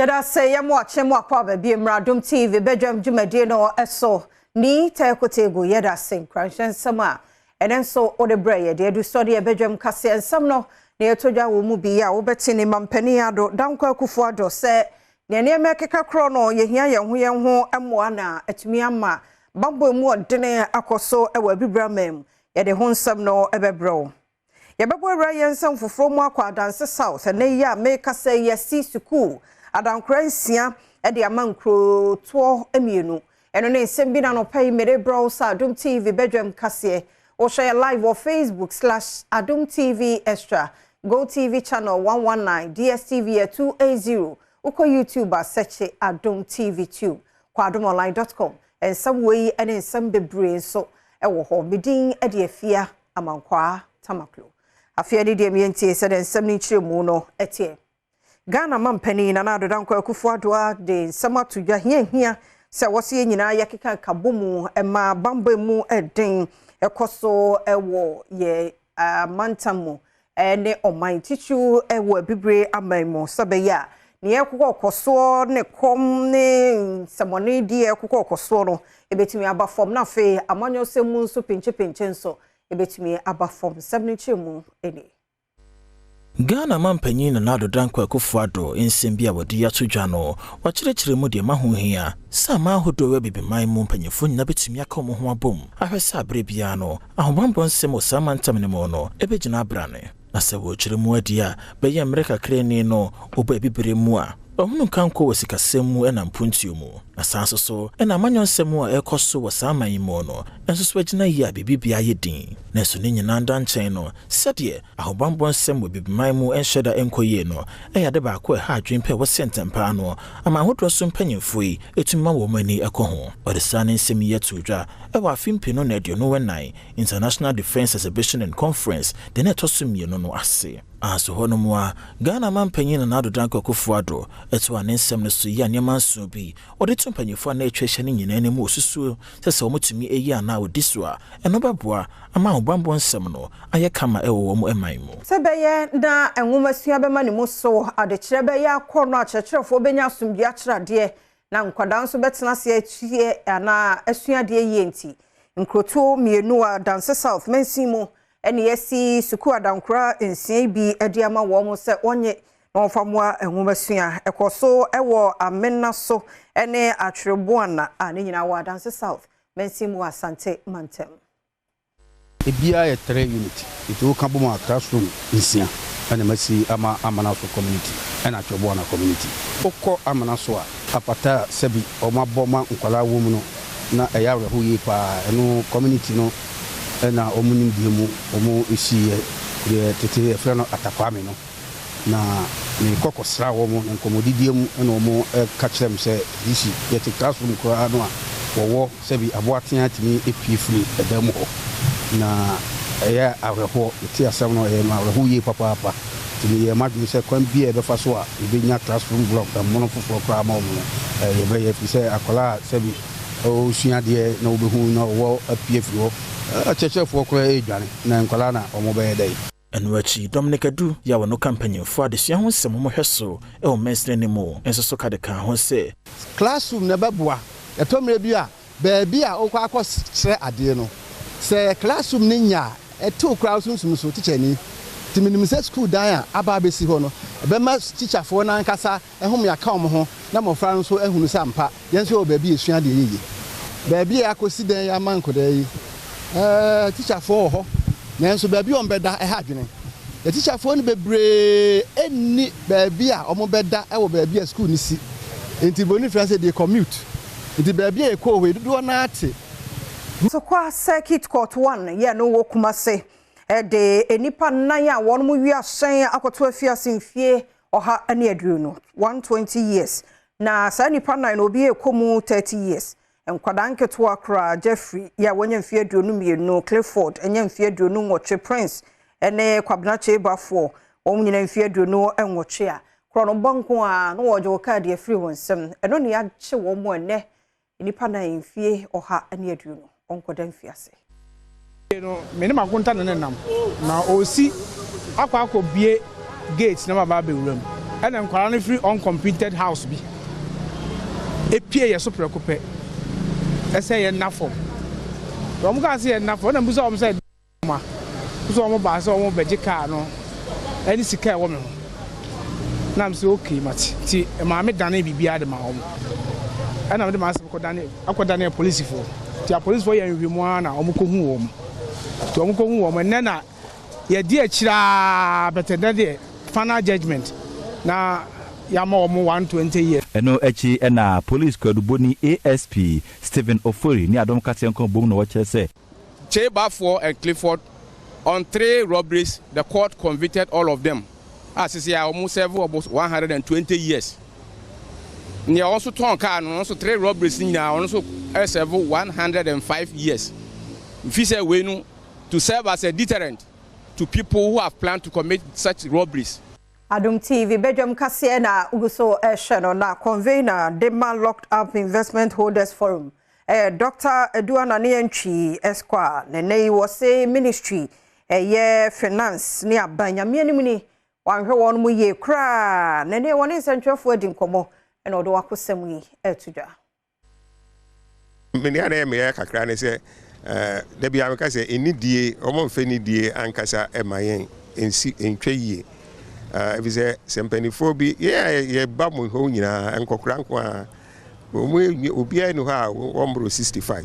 Yada say yamo achemo akwa baby Adom TV Badwam dwumade no eso ni tekotego yada sing kranshen sama enenso odebre ye de du study Badwam kase ensam no na yetodwa wo mu bi ya wo beti ni mampani ado dankwa akufo ado se ne ne mekeka kro no ye hia ye ho emoa na atumi ama bambo mu odene akoso ewa bibramem ye de ho nsam no ebebro yebebo awra ye nsam foforo mu akwa danse south ne ya meka se ye si school adankransia e de amankro to emienu eno ne nsem bi na no pay mere bro sa Adom TV Badwam kase o share live on Facebook/Adom TV Extra Go TV channel 119 DSTV 280 uko YouTube search Adom TV 2 kwa adomonline.com and some way and in some bebre so e wo ho medin e de afia amankwa tamaklo afia de de mienti se de nsem ni chiremu no etie Ghana mampani na nado dankwa akufo adoa de nsema tudwa hia se wose nyina yakeka kabomu ema bambo mu eden ekoso ewo ye mantamu ene oman tichu ewo bibre amaimo sabeya ne ekoko koso ne kom ne samone di ekoko koso no ebetimi aba form na fe amanyo semu nso pinche nso ebetimi aba form 70 mu ene Ghana mampanyin na nado dankwa akufo ado ensembia wodi ya tudwa no wakyerɛkyerɛ mu de mahohia sama ahodo we bibiman mu mpanyefo nyina betumi aka mo ho abom ahwesa abre bia no ahobambɔ nsɛm osamantam ne mo no ebegyina abrane na sɛ wɔkyerɛ mu adi a bɛyɛ Amerika krani no oba bibire mu a ɔhunu kanko wasikasɛm mu ɛna mpuntuo mu na sanso so ɛna amanyɔnsɛm a ɛkɔso wɔ saman yi mu no ɛnso so agyina yi a bibibia yɛ din na so ne nyina ndankyɛn no sɛdeɛ ahobambɔ nsɛm wɔ bibiman mu ɛnhyɛda ɛnkɔyie no ɛyɛ de baako ɛha adwempɛ wɔ sɛntɛmpa no ama ahodoɔ so mpanyimfo yi ɛtumi ma wɔ mani ɛkɔ ho ɔde saa ne nsɛm yi ato dwa ɛwɔ afimpi no na aduonu wɛnan International Defense Exhibition and Conference de na ɛtɔ so mmienu no ase aso hono mu a Ghana mampanyin na nado dankwa akufo ado ɛto ane nsɛm no so yi anema nso bi ɔde to mpanyifo na ɛtwɛhyɛ ne nyina ne mu osusuo sɛ ɔmutumi eyi ana odi so a ɛno bɛboa ama ahobambɔ nsɛm no ayɛ kama ɛwɔ wɔ mu ɛman mu sɛ bɛyɛ na enwoma sua bɛma ne mu so adekyerɛ bɛyɛ akɔ no akyerɛkyerɛfo bɛnya asomdua kyerɛdeɛ na nkwada nso bɛtena se atie ana asuadeɛ yie nti nkroto mienu a danse south mensimu ene yesi suku adankura ensie bi ade ama wo mo se onye na onfamoa enwumasua ekoso ewo amena so ene atwereboana ne nyina wa danse south mensimu asante mantem ebia ye 3 unit ito ka bomo classroom nsia ene masi ama amana so community ene atwereboana community okọ amana so a apata sebi o maboma nkwala wo mu no na eya reho yi pa eno community no na omunim diemu omo esiye de tete efra no atakwame no na ne kokosra wo mo nkomodidiemu na omo ka kyerem se disi yete classroom ko ano a wowo sebi aboaten atimi epiefri edamu ho na eya aweho ti asem no e ma aweho yi papa timi ye madwin se kwan bia be fa so a ebenya classroom block da mono foforo kra ma omo ye be ye fi se akola sebi o suade na obehu na wo apiefri ho achechefo kra edwane na nkwala na omobe dai enwachi Dominic Adu ya wono campaign fo adesua ho nsɛm mo hweso e o mesre ne mo enso so ka de kan ho se classroom na baboa etomre bi a baabi a okwa akɔkyerɛ ade no sɛ classroom ne nya eto classroom so teacher ni timinim sɛ school dan a aba besi ho no ebema teacher fo na nkasa ehom ya ka omo ho na mofra no so ehunu sɛ ampa yenso o baabi esua de yeye baabi a akɔsi dan ya mankoda yi teacher for ho nanso baabi on beda e ha dwene the teacher for no bebre eni baabi a omo beda e wo baabi a school ni si enti boni France dey commute enti baabi e ko we do na ate so kwa circuit court 1 ye no wo kuma se e de enipa nan a won mu wi asen akoto afiase mfie oha ane aduonu 120 years na sa nipa nan obi e komu 30 years enkwada nketo akra Jeffrey ya wonya mfie aduonu mienu Clifford enya mfie aduonu nwoche Prince ene kwabnache bafo omnyina mfie aduonu enwoche a krono banko a no wojo card ya free wonsem eno ne agye wo mo ene nipa na mfie oha ane aduonu onkoda mfiase no me ne makonta ne nam na osi akwa akobie gate na baba bewuram and nkwara free uncompleted house bi epie ye so prekope ese ye nafo rom ka se ye nafo na muso om say ma muso om ba se om beje car no any sika e wo me ho na am say okay mati ti ma me dane bibia de ma om ana me de ma se ko dane akodane police for ti a police for ye nhwemu na om ko hu om ti om ko hu om ne na ye di akira betenda de final judgment na yama omo 120 years eno echi na police kwaduboni ASP Stephen Ofori ni Adom Katenko bom no wache say Chebafo and Clifford on 3 robberies the court convicted all of them as is almost serve about 120 years ni also ton car no also 3 robberies ni also serve 105 years if you say we no to serve as a deterrent to people who have planned to commit such robberies. Adom TV Badwam kase na uguso sheno na convener Dema Locked Up Investment Holders Forum. Dr. Eduana Nientwi Esquire nene was say ministry ye finance ni abanya mienimuni wanhwe won mu ye kra nene woni sentwefo adi nkomo ena odo wakosem yi etudwa. Meni ana me kakra ne se da bia me ka se enidie omo mfe nidie ankasa emayen ensi entwe yie evise sempanifo bi ye ba mu ho nyina enkokra nko a obi anu ha wombro 65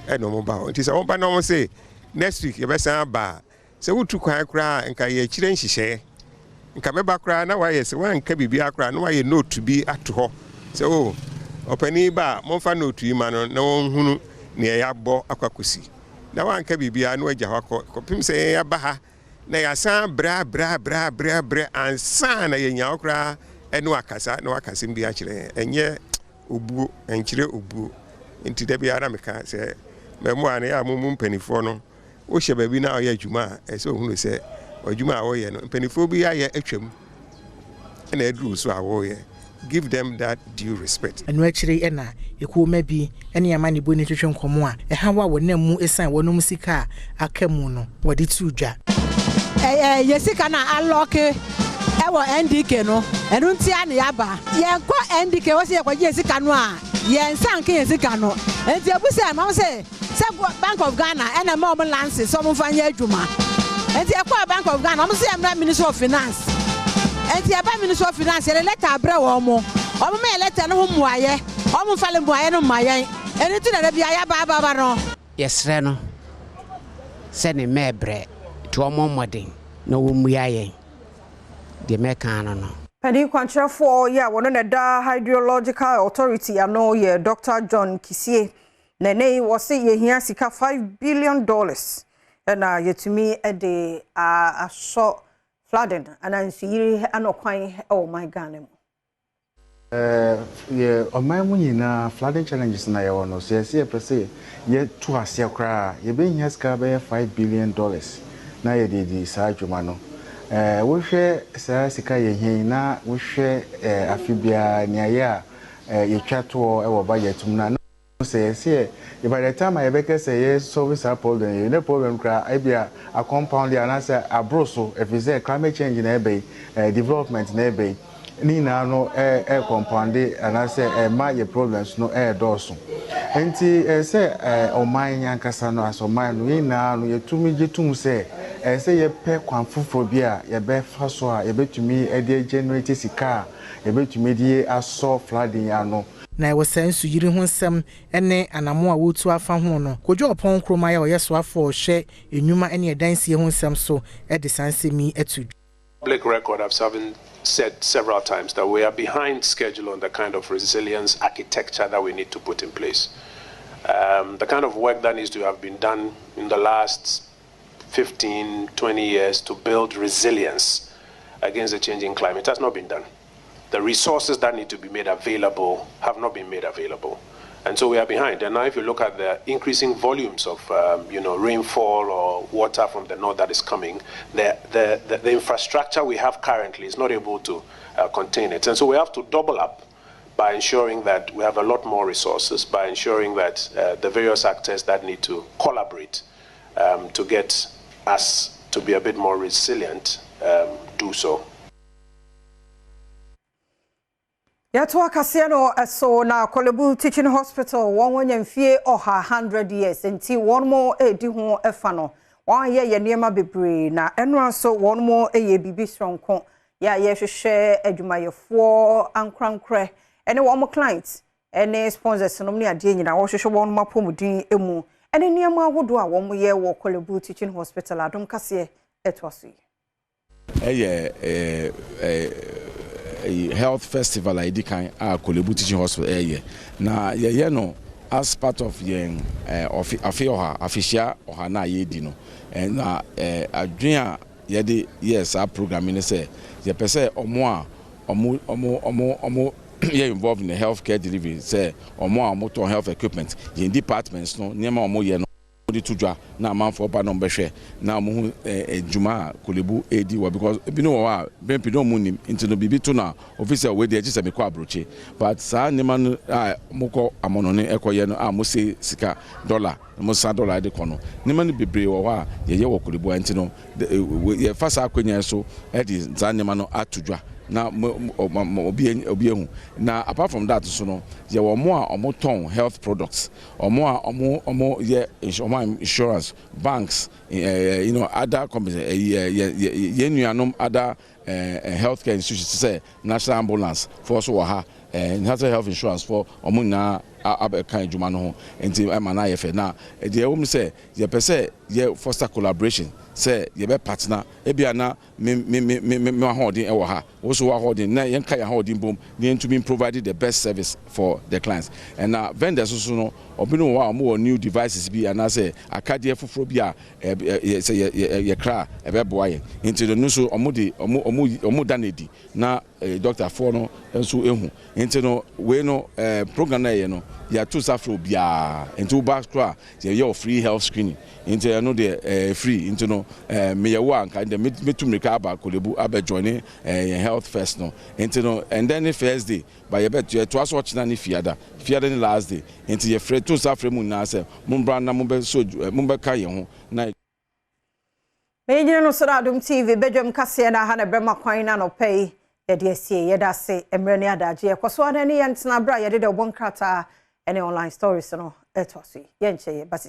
eno mo ba nti se won ba no mo say next week ye be san ba se wutu kwan kra nka ye kire nhihye nka be ba kra na wa ye se wan ka bibia kra na wa ye note bi ato ho se o opani ba mo fa note yi ma no na won hunu ne ya bo akwakosi na wan ka bibia na waja hwa ko pim se ya ba ha na ya san bra ansan na ye nya okra enu akasa na wakasim bi akire enye obuo enchire obuo nti da bia na meka se memo ane ya mumu mpanifo no wo hye ba bi na oya adwuma ese ohunu se adwuma a wo ye no mpanifo bi ya atwam na edru so a wo ye give them that due respect. Enu akire na ekuoma bi ene amane boni twetwe nkomo a eha wa wonam mu esan wonum sika akamu no wode tudwa yesika na aloke ewo NDK no enu ntia na yaba ye kwa NDK wo se ye kwa yesika no a ye nsanke yesika no enti abusa ma se Bank of Ghana ena ma omo lance so mo fanya adwuma enti e kwa Bank of Ghana omo se emra Ministry of Finance enti aba Ministry of Finance le letter abra wo mo me letter no ho muaye omo fale muaye no mayen eni tu na bia ya ba no yesre no se ne mebre to omo modern no wo muaye de meka no Penny Kwanchefo ya wono na da Hydrological Authority ano ye Dr. John Kisie nene wose ye hia sika $5 billion na yetumi de aso flooding anansiri anokwan oh my God ye oman mu nyina flooding challenges na ye wono so ye pese ye to ase kra ye be hia sika be $5 billion na ye di sa adwuma no wo hwe sa sika ye hin na wo hwe afibia nia ye ye twato e wo ba ye tum na say by the time I beke say yes service problem you no problem kra e bia a compound ya na say abroso if is a climate change na ebe development na ebe ni na no compound and say ma ye problems no doso enti say oman yankasa no asoman no ni na no yetumi gitum say say ye pe kwanfofo bia ye be fa so a ye betumi e de generate sika ye betumi die aso flooding ano na wo sensu yiri ho nsem ene anamo a wotu afa ho no kodwo opon kroma ya oyeso afo hwe enwuma ene edansie ho nsem so e de sansemi etu public record I've said several times that we are behind schedule on the kind of resilience architecture that we need to put in place. The kind of work that needs to have been done in the last 15, 20 years to build resilience against the changing climate has not been done. The resources that need to be made available have not been made available. And so we are behind. And now if you look at the increasing volumes of rainfall or water from the north that is coming, the infrastructure we have currently is not able to contain it. And so we have to double up by ensuring that we have a lot more resources, by ensuring that the various actors that need to collaborate to get us to be a bit more resilient do so. Yato akase no so na Kolebu Teaching Hospital won wonyamfie oha 100 years enti won mo edi ho efa no won ye niema bebre na eno so won mo eye bibi stronko ya ye hwehwe adwumayefo ankrankre ene won mo clients ene sponsors no ne ade nyina wo hwehwe won mo apomudin emu ene niema ahodo a won mo ye wo Kolebu Teaching Hospital Adom kase etwaso a health festival I did kind Kolebu Teaching Hospital na ye no as part of yen official or na ye di no na adwen ye de yes our programming say ye pese omo ye involved in the healthcare delivery say omo to health equipment ye departments no niam omo ye no to dwa na amanfo ba no behwe na mo ejuma Kolebu edi wa because bi no wa bempi no munim into no bibi to na officer we dey gise me kwa abroche but sa nema no moko amono ne ekoye no mo se sika dollar mo sa dollar de kono nema no bebre wo ha ye wo Kolebu anti no ye fasa akwanya so edi za nema no atudwa na obi ehu na apart from that so no ye wo mo a omoton health products omo ye insurance banks other companies ye nuanom other healthcare institutions say national ambulance for so ha national health insurance for omo na abekan adwuma no ho enti ma na ye fe na de wo say ye pese ye foster collaboration say ye be partner e bia na me holding e wo ha wo so holding na yen kai holding bom ne to be provided the best service for the clients and vendors so no obi no wa mo new devices bi and say akade foforo bi a say ye kra e be boa ye into the no so omo danedi na doctor for no enso ehu into no we no program na ye no ya to safro bia into back kra ye free health screening into no the free into no me ye wa nka me to make aba Kolebu aba join health first no into no and then the first day by ye bet you to aso china ni fiada ni last day into ye free to safro mu na say mumbra na mumbe so mumbe ka ye ho na Menyina no so Adom TV Badwam kase na ha na brema kwan na no pay ye de asie ye da se emre ne adaje ye kwaso na ne ye ntena bra ye de obonkrata ene online stories no etwaso ye nche ye basisi